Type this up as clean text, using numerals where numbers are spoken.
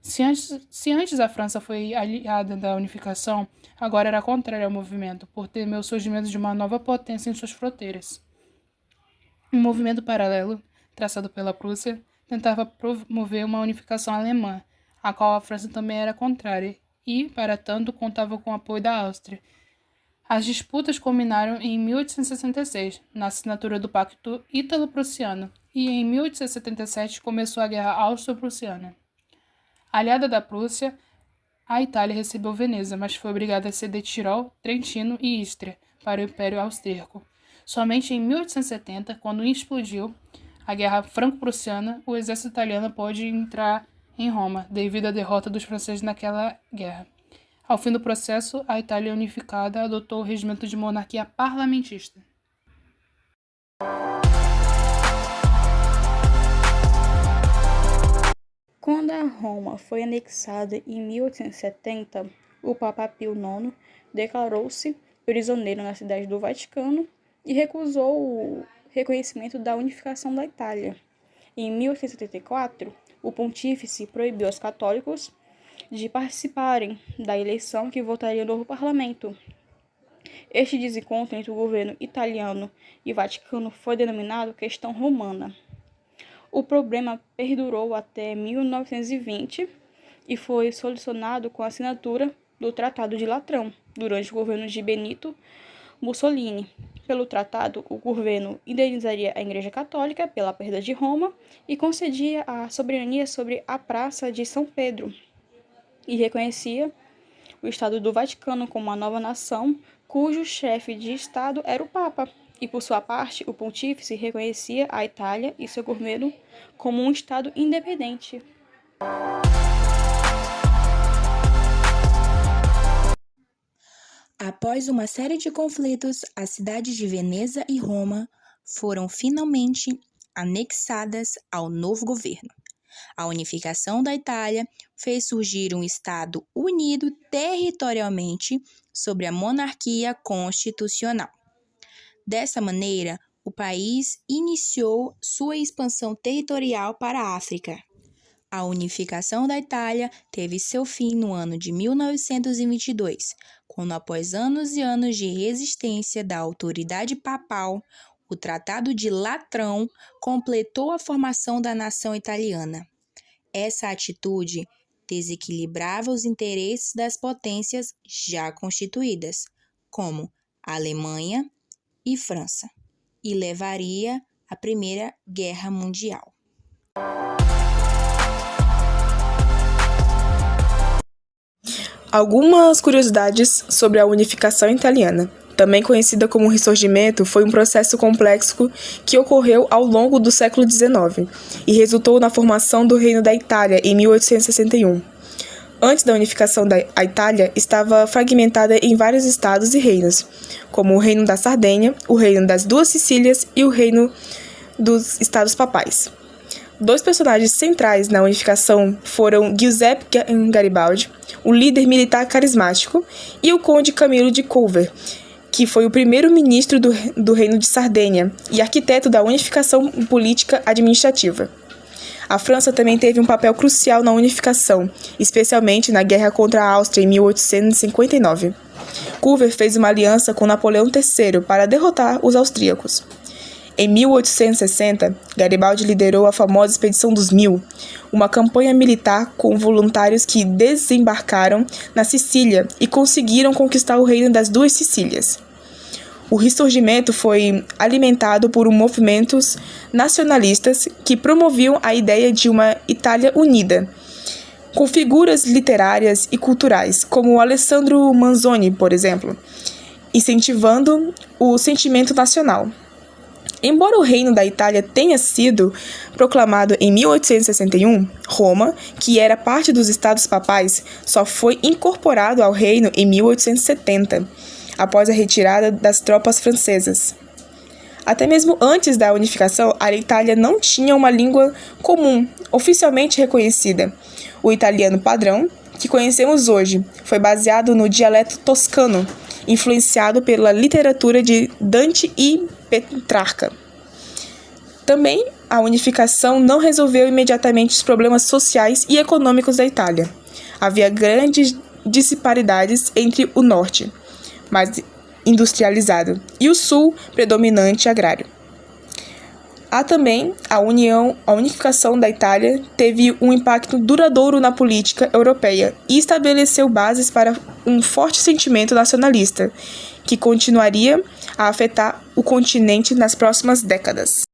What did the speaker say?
Se antes a França foi aliada da unificação, agora era contrária ao movimento, por temer o surgimento de uma nova potência em suas fronteiras. Um movimento paralelo, traçado pela Prússia, tentava promover uma unificação alemã, a qual a França também era contrária, e, para tanto, contava com o apoio da Áustria. As disputas culminaram em 1866, na assinatura do Pacto Ítalo-Prussiano, e em 1877 começou a Guerra Austro-Prussiana. Aliada da Prússia, a Itália recebeu Veneza, mas foi obrigada a ceder Tirol, Trentino e Istria para o Império Austríaco. Somente em 1870, quando explodiu a Guerra Franco-Prussiana, o exército italiano pôde entrar em Roma, devido à derrota dos franceses naquela guerra. Ao fim do processo, a Itália unificada adotou o regimento de monarquia parlamentista. Quando a Roma foi anexada em 1870, o Papa Pio IX declarou-se prisioneiro na cidade do Vaticano e recusou o reconhecimento da unificação da Itália. Em 1874, o pontífice proibiu aos católicos de participarem da eleição que votaria o novo parlamento. Este desencontro entre o governo italiano e Vaticano foi denominado questão romana. O problema perdurou até 1920 e foi solucionado com a assinatura do Tratado de Latrão, durante o governo de Benito Mussolini. Pelo tratado, o governo indenizaria a Igreja Católica pela perda de Roma e concedia a soberania sobre a Praça de São Pedro, e reconhecia o Estado do Vaticano como uma nova nação, cujo chefe de Estado era o Papa. E, por sua parte, o pontífice reconhecia a Itália e seu governo como um Estado independente. Após uma série de conflitos, as cidades de Veneza e Roma foram finalmente anexadas ao novo governo. A unificação da Itália fez surgir um Estado unido territorialmente sobre a monarquia constitucional. Dessa maneira, o país iniciou sua expansão territorial para a África. A unificação da Itália teve seu fim no ano de 1922, quando, após anos e anos de resistência da autoridade papal, o Tratado de Latrão completou a formação da nação italiana. Essa atitude desequilibrava os interesses das potências já constituídas, como a Alemanha e França, e levaria à Primeira Guerra Mundial. Algumas curiosidades sobre a unificação italiana. Também conhecida como Ressurgimento, foi um processo complexo que ocorreu ao longo do século XIX e resultou na formação do Reino da Itália em 1861. Antes da unificação a Itália estava fragmentada em vários estados e reinos, como o Reino da Sardenha, o Reino das Duas Sicílias e o Reino dos Estados Papais. Dois personagens centrais na unificação foram Giuseppe Garibaldi, um líder militar carismático, e o conde Camilo de Culver, que foi o primeiro-ministro do Reino de Sardenha e arquiteto da unificação política administrativa. A França também teve um papel crucial na unificação, especialmente na guerra contra a Áustria em 1859. Culver fez uma aliança com Napoleão III para derrotar os austríacos. Em 1860, Garibaldi liderou a famosa Expedição dos Mil, uma campanha militar com voluntários que desembarcaram na Sicília e conseguiram conquistar o Reino das Duas Sicílias. O Ressurgimento foi alimentado por movimentos nacionalistas que promoviam a ideia de uma Itália unida, com figuras literárias e culturais, como Alessandro Manzoni, por exemplo, incentivando o sentimento nacional. Embora o Reino da Itália tenha sido proclamado em 1861, Roma, que era parte dos Estados Papais, só foi incorporado ao reino em 1870, após a retirada das tropas francesas. Até mesmo antes da unificação, a Itália não tinha uma língua comum, oficialmente reconhecida. O italiano padrão, que conhecemos hoje, foi baseado no dialeto toscano, influenciado pela literatura de Dante e Petrarca. Também a unificação não resolveu imediatamente os problemas sociais e econômicos da Itália. Havia grandes disparidades entre o norte, mais industrializado, e o sul, predominante agrário. Há também a unificação da Itália teve um impacto duradouro na política europeia e estabeleceu bases para um forte sentimento nacionalista, que continuaria a afetar o continente nas próximas décadas.